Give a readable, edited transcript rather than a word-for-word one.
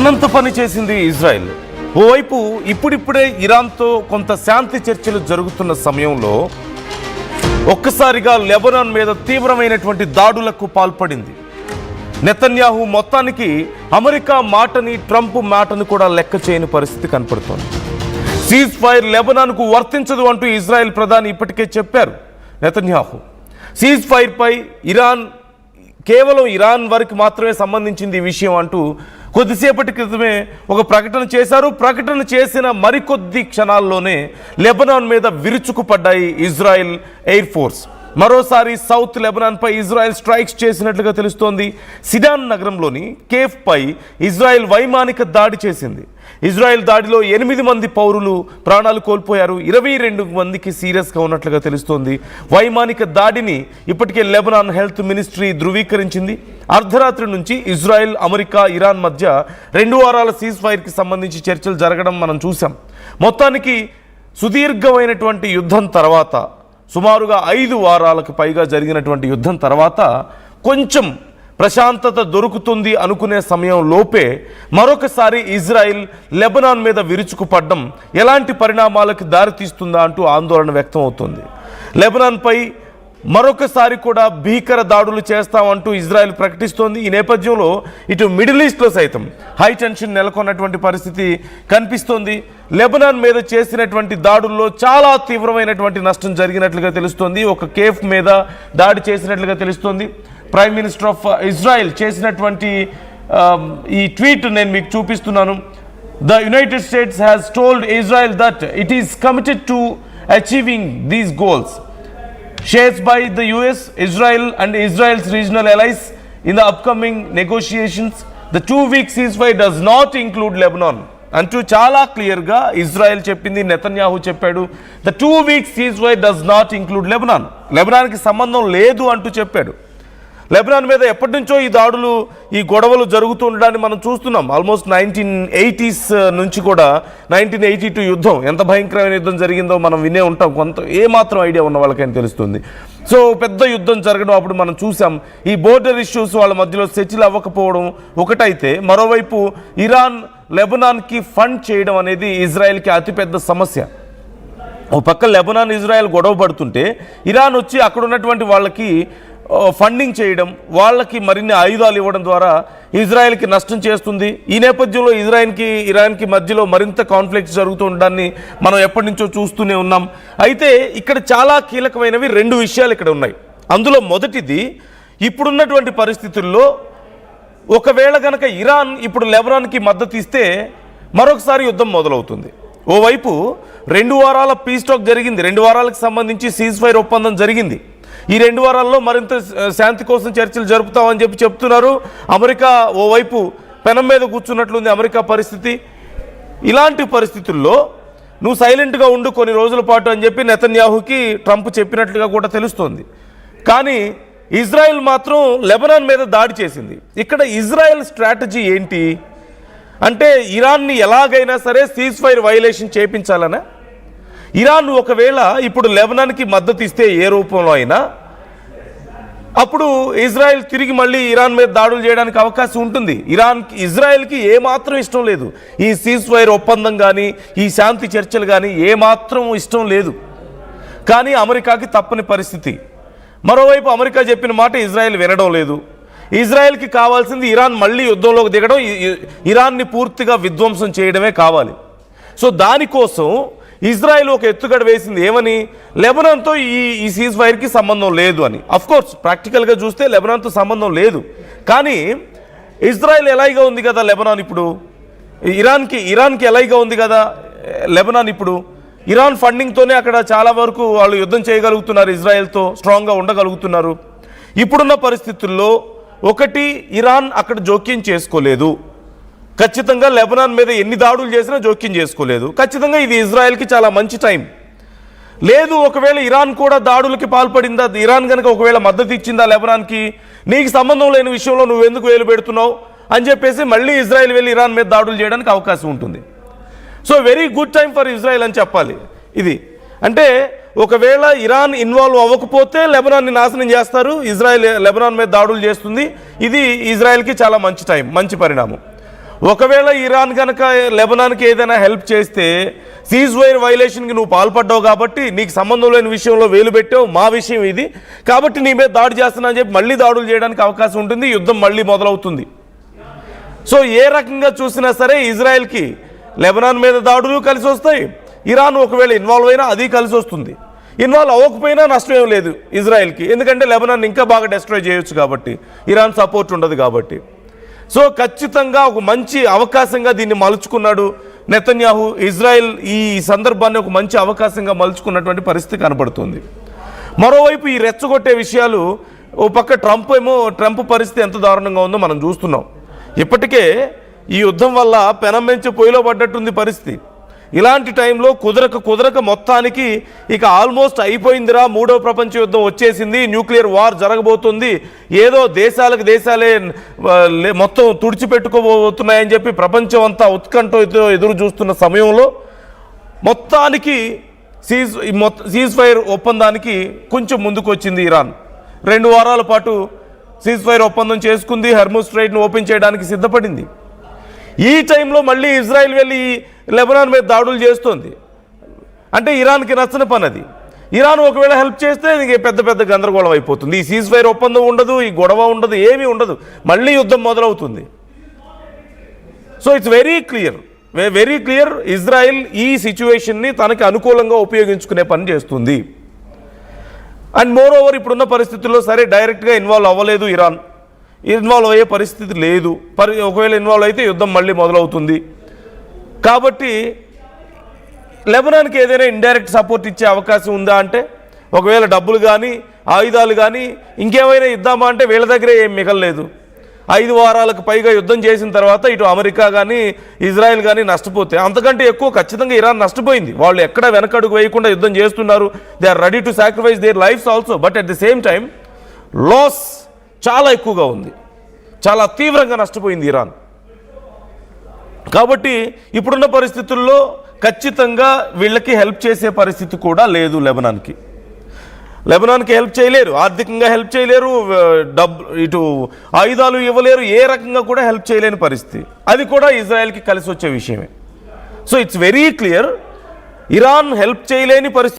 అనంత పని చేసింది ఇజ్రాయెల్. ఓవైపు ఇప్పుడిప్పుడే ఇరాన్తో కొంత శాంతి చర్చలు జరుగుతున్న సమయంలో ఒక్కసారిగా లెబనాన్ మీద తీవ్రమైనటువంటి దాడులకు పాల్పడింది. నెతన్యాహు మొత్తానికి అమెరికా మాటని, ట్రంప్ మాటను కూడా లెక్క చేయని పరిస్థితి కనపడుతోంది. సీజ్ ఫైర్ లెబనాన్కు వర్తించదు అంటూ ఇజ్రాయెల్ ప్రధాని ఇప్పటికే చెప్పారు నెతన్యాహు. సీజ్ ఫైర్ పై కేవలం ఇరాన్ వరకు మాత్రమే సంబంధించింది ఈ విషయం అంటూ కొద్దిసేపటి క్రితమే ఒక ప్రకటన చేశారు. ప్రకటన చేసిన మరికొద్ది క్షణాల్లోనే లెబనాన్ మీద విరుచుకుపడ్డాయి ఇజ్రాయెల్ ఎయిర్ ఫోర్స్. మరోసారి సౌత్ లెబనాన్పై ఇజ్రాయెల్ స్ట్రైక్స్ చేసినట్లుగా తెలుస్తోంది. సిడాన్ నగరంలోని కేఫ్ పై ఇజ్రాయెల్ వైమానిక దాడి చేసింది. ఇజ్రాయెల్ దాడిలో 8 మంది పౌరులు ప్రాణాలు కోల్పోయారు. 22 మందికి సీరియస్గా ఉన్నట్లుగా తెలుస్తోంది. వైమానిక దాడిని ఇప్పటికే లెబనాన్ హెల్త్ మినిస్ట్రీ ధృవీకరించింది. అర్ధరాత్రి నుంచి ఇజ్రాయెల్, అమెరికా, ఇరాన్ మధ్య 2 వారాల సీజ్ ఫైర్కి సంబంధించి చర్చలు జరగడం మనం చూసాం. మొత్తానికి సుదీర్ఘమైనటువంటి యుద్ధం తర్వాత, సుమారుగా 5 వారాలకు పైగా జరిగినటువంటి యుద్ధం తర్వాత కొంచెం ప్రశాంతత దొరుకుతుంది అనుకునే సమయం లోపే మరొకసారి ఇజ్రాయెల్ లెబనాన్ మీద విరుచుకుపడ్డం ఎలాంటి పరిణామాలకు దారితీస్తుందా అంటూ ఆందోళన వ్యక్తం అవుతుంది. లెబనాన్పై మరొకసారి కూడా భీకర దాడులు చేస్తామంటూ ఇజ్రాయెల్ ప్రకటిస్తోంది. ఈ నేపథ్యంలో ఇటు మిడిల్ ఈస్ట్లో సైతం హై టెన్షన్ నెలకొన్నటువంటి పరిస్థితి కనిపిస్తోంది. లెబనాన్ మీద చేసినటువంటి దాడుల్లో చాలా తీవ్రమైనటువంటి నష్టం జరిగినట్లుగా తెలుస్తోంది. ఒక కేఫ్ మీద దాడి చేసినట్లుగా తెలుస్తోంది. ప్రైమ్ మినిస్టర్ ఆఫ్ ఇజ్రాయెల్ చేసినటువంటి ఈ ట్వీట్ నేను మీకు చూపిస్తున్నాను. The United states has told Israel that it is committed to achieving these goals shared by the US, Israel and Israel's regional allies in the upcoming negotiations. The 2-week ceasefire does not include Lebanon. అంటూ చాలా క్లియర్గా Israel చెప్పింది, Netanyahu చెప్పాడు. The 2-week ceasefire does not include Lebanon. లెబనాన్కి సంబంధం లేదు అంటూ చెప్పాడు. Lebanon మీద ఎప్పటి నుంచో ఈ దాడులు, ఈ గొడవలు జరుగుతూ ఉండడాన్ని మనం చూస్తున్నాం. ఆల్మోస్ట్ 1980s నుంచి కూడా 1982 యుద్ధం, ఎంత భయంకరమైన యుద్ధం జరిగిందో మనం వినే ఉంటాం. కొంత ఏమాత్రం ఐడియా ఉన్న వాళ్ళకైనా తెలుస్తుంది. సో పెద్ద యుద్ధం జరగడం అప్పుడు మనం చూసాం. ఈ బోర్డర్ ఇష్యూస్ వాళ్ళ మధ్యలో సెటిల్ అవ్వకపోవడం ఒకటైతే, మరోవైపు ఇరాన్ లెబనాన్కి ఫండ్ చేయడం అనేది ఇజ్రాయెల్కి అతిపెద్ద సమస్య. ఒక పక్క లెబనాన్, ఇజ్రాయెల్ గొడవ పడుతుంటే ఇరాన్ వచ్చి అక్కడ ఉన్నటువంటి వాళ్ళకి ఫండింగ్ చేయడం, వాళ్ళకి మరిన్ని ఆయుధాలు ఇవ్వడం ద్వారా ఇజ్రాయెల్కి నష్టం చేస్తుంది. ఈ నేపథ్యంలో ఇరాన్కి మధ్యలో మరింత కాన్ఫ్లిక్ట్స్ జరుగుతూ ఉండడాన్ని మనం ఎప్పటి నుంచో చూస్తూనే ఉన్నాం. అయితే ఇక్కడ చాలా కీలకమైనవి 2 విషయాలు ఇక్కడ ఉన్నాయి. అందులో మొదటిది, ఇప్పుడున్నటువంటి పరిస్థితుల్లో ఒకవేళ కనుక ఇరాన్ ఇప్పుడు లెబనాన్కి మద్దతు ఇస్తే మరొకసారి యుద్ధం మొదలవుతుంది. ఓవైపు 2 వారాల పీస్ టాక్ జరిగింది, 2 వారాలకు సంబంధించి సీజ్ ఫైర్ ఒప్పందం జరిగింది. ఈ 2 వారాల్లో మరింత శాంతి కోసం చర్చలు జరుపుతామని చెప్తున్నారు. అమెరికా ఓవైపు పెనం మీద కూర్చున్నట్లుంది అమెరికా పరిస్థితి. ఇలాంటి పరిస్థితుల్లో నువ్వు సైలెంట్గా ఉండు కొన్ని రోజుల పాటు అని చెప్పి నెతన్యాహుకి ట్రంప్ చెప్పినట్లుగా కూడా తెలుస్తోంది. కానీ ఇజ్రాయెల్ మాత్రం లెబనాన్ మీద దాడి చేసింది. ఇక్కడ ఇజ్రాయెల్ స్ట్రాటజీ ఏంటి అంటే, ఇరాన్ని ఎలాగైనా సరే సీజ్ ఫైర్ వైలేషన్ చేయించాలనే. ఇరాన్ ఒకవేళ ఇప్పుడు లెబనాన్కి మద్దతు ఇస్తే ఏ రూపంలో అయినా, అప్పుడు ఇజ్రాయెల్ తిరిగి మళ్ళీ ఇరాన్ మీద దాడులు చేయడానికి అవకాశం ఉంటుంది. ఇజ్రాయెల్కి ఏమాత్రం ఇష్టం లేదు ఈ సీజ్ ఫైర్ ఒప్పందం కానీ, ఈ శాంతి చర్చలు కానీ ఏమాత్రం ఇష్టం లేదు. కానీ అమెరికాకి తప్పని పరిస్థితి. మరోవైపు అమెరికా చెప్పిన మాట ఇజ్రాయెల్ వినడం లేదు. ఇజ్రాయెల్కి కావాల్సింది ఇరాన్ మళ్ళీ యుద్ధంలోకి దిగడం, ఇరాన్ని పూర్తిగా విధ్వంసం చేయడమే కావాలి. సో దానికోసం ఇజ్రాయెల్ ఒక ఎత్తుగడ వేసింది. ఏమని? లెబనాన్తో ఈ సీజ్ ఫైర్కి సంబంధం లేదు అని. అఫ్కోర్స్ ప్రాక్టికల్గా చూస్తే లెబనాన్తో సంబంధం లేదు. కానీ ఇజ్రాయెల్ ఎలాగా ఉంది కదా లెబనాన్ ఇప్పుడు, ఇరాన్కి ఎలాగా ఉంది కదా లెబనాన్ ఇప్పుడు. ఇరాన్ ఫండింగ్తోనే అక్కడ చాలా వరకు వాళ్ళు యుద్ధం చేయగలుగుతున్నారు, ఇజ్రాయెల్తో స్ట్రాంగ్గా ఉండగలుగుతున్నారు. ఇప్పుడున్న పరిస్థితుల్లో ఒకటి, ఇరాన్ అక్కడ జోక్యం చేసుకోలేదు. ఖచ్చితంగా లెబనాన్ మీద ఎన్ని దాడులు చేసినా జోక్యం చేసుకోలేదు. ఖచ్చితంగా ఇది ఇజ్రాయెల్కి చాలా మంచి టైం. లేదు, ఒకవేళ ఇరాన్ కూడా దాడులకి పాల్పడిందా, ఇరాన్ కనుక ఒకవేళ మద్దతు ఇచ్చిందా లెబనాన్కి, నీకు సంబంధం లేని విషయంలో నువ్వు ఎందుకు వేలు పెడుతున్నావు అని చెప్పేసి మళ్ళీ ఇజ్రాయెల్ వెళ్ళి ఇరాన్ మీద దాడులు చేయడానికి అవకాశం ఉంటుంది. So very good time for Israel అని చెప్పాలి ఇది. అంటే ఒకవేళ ఇరాన్ ఇన్వాల్వ్ అవ్వకపోతే లెబనాన్ని నాశనం చేస్తారు, ఇజ్రాయెల్ లెబనాన్ మీద దాడులు చేస్తుంది. ఇది ఇజ్రాయెల్కి చాలా మంచి టైం, మంచి పరిణామం. ఒకవేళ ఇరాన్ కనుక లెబనాన్కి ఏదైనా హెల్ప్ చేస్తే సీజ్ వైర్ వైలేషన్కి నువ్వు పాల్పడ్డావు కాబట్టి నీకు సంబంధం లేని విషయంలో వేలు పెట్టావు, మా విషయం ఇది కాబట్టి నీ మీద దాడి చేస్తున్నా అని చెప్పి మళ్ళీ దాడులు చేయడానికి అవకాశం ఉంటుంది, యుద్ధం మళ్ళీ మొదలవుతుంది. సో ఏ రకంగా చూసినా సరే ఇజ్రాయెల్కి లెబనాన్ మీద దాడులు కలిసి వస్తాయి, ఇరాన్ ఒకవేళ ఇన్వాల్వ్ అయినా అది కలిసి వస్తుంది. ఇన్వాల్వ్ అవ్వకపోయినా నష్టం ఏం లేదు ఇజ్రాయెల్కి, ఎందుకంటే లెబనాన్ ఇంకా బాగా డెస్ట్రాయ్ చేయొచ్చు కాబట్టి, ఇరాన్ సపోర్ట్ ఉండదు కాబట్టి. సో ఖచ్చితంగా ఒక మంచి అవకాశంగా దీన్ని మలుచుకున్నాడు నెతన్యాహు. ఇజ్రాయెల్ ఈ సందర్భాన్ని ఒక మంచి అవకాశంగా మలుచుకున్నటువంటి పరిస్థితి కనబడుతుంది. మరోవైపు ఈ రెచ్చగొట్టే విషయాలు, ఓ పక్క ట్రంప్ పరిస్థితి ఎంత దారుణంగా ఉందో మనం చూస్తున్నాం. ఇప్పటికే ఈ యుద్ధం వల్ల పెనం పెంచి పొయ్యిలో పడ్డట్టుంది పరిస్థితి. ఇలాంటి టైంలో కుదరక మొత్తానికి ఇక ఆల్మోస్ట్ అయిపోయిందిరా, మూడో ప్రపంచ యుద్ధం వచ్చేసింది, న్యూక్లియర్ వార్ జరగబోతుంది, ఏదో దేశాలే మొత్తం తుడిచిపెట్టుకోబోతున్నాయని చెప్పి ప్రపంచం అంతా ఉత్కంఠతో ఎదురు చూస్తున్న సమయంలో మొత్తానికి సీజ్ ఫైర్ ఒప్పందానికి కొంచెం ముందుకు వచ్చింది ఇరాన్. 2 వారాల పాటు సీజ్ ఫైర్ ఒప్పందం చేసుకుంది, హర్ముజ్ స్ట్రైట్ను ఓపెన్ చేయడానికి సిద్ధపడింది. ఈ టైంలో మళ్ళీ ఇజ్రాయెల్ వెళ్ళి లెబనాన్ మీద దాడులు చేస్తుంది. అంటే ఇరాన్కి నచ్చని పని అది. ఇరాన్ ఒకవేళ హెల్ప్ చేస్తే ఇంక పెద్ద గందరగోళం అయిపోతుంది. ఈ సీజ్ ఫైర్ ఒప్పందం ఉండదు, ఈ గొడవ ఉండదు, ఏమీ ఉండదు, మళ్ళీ యుద్ధం మొదలవుతుంది. So it's very clear Israel ఈ సిచ్యువేషన్ని తనకి అనుకూలంగా ఉపయోగించుకునే పని చేస్తుంది. అండ్ మోర్ ఓవర్ ఇప్పుడున్న పరిస్థితుల్లో సరే డైరెక్ట్గా ఇన్వాల్వ్ అవ్వలేదు ఇరాన్, ఇన్వాల్వ్ అయ్యే పరిస్థితి లేదు. ఒకవేళ ఇన్వాల్వ్ అయితే యుద్ధం మళ్ళీ మొదలవుతుంది. కాబట్టి లెబనాన్కి ఏదైనా ఇండైరెక్ట్ సపోర్ట్ ఇచ్చే అవకాశం ఉందా అంటే, ఒకవేళ డబ్బులు కానీ ఆయుధాలు కానీ ఇంకేమైనా ఇద్దామా అంటే వీళ్ళ దగ్గరే ఏం మిగలలేదు. 5 వారాలకు పైగా యుద్ధం చేసిన తర్వాత ఇటు అమెరికా కానీ ఇజ్రాయెల్ కానీ నష్టపోతే, అంతకంటే ఎక్కువ ఖచ్చితంగా ఇరాన్ నష్టపోయింది. వాళ్ళు ఎక్కడ వెనకడుగు వేయకుండా యుద్ధం చేస్తున్నారు. They are ready to sacrifice their lives also. But at the same time loss చాలా ఎక్కువగా ఉంది, చాలా తీవ్రంగా నష్టపోయింది ఇరాన్. కాబట్టి ఇప్పుడున్న పరిస్థితుల్లో ఖచ్చితంగా వీళ్ళకి హెల్ప్ చేసే పరిస్థితి కూడా లేదు. లెబనాన్కి హెల్ప్ చేయలేరు, ఆర్థికంగా హెల్ప్ చేయలేరు, ఇటు ఆయుధాలు ఇవ్వలేరు, ఏ రకంగా కూడా హెల్ప్ చేయలేని పరిస్థితి. అది కూడా ఇజ్రాయెల్కి కలిసి వచ్చే విషయమే. So it's very clear Iran help చేయలేని పరిస్థితి.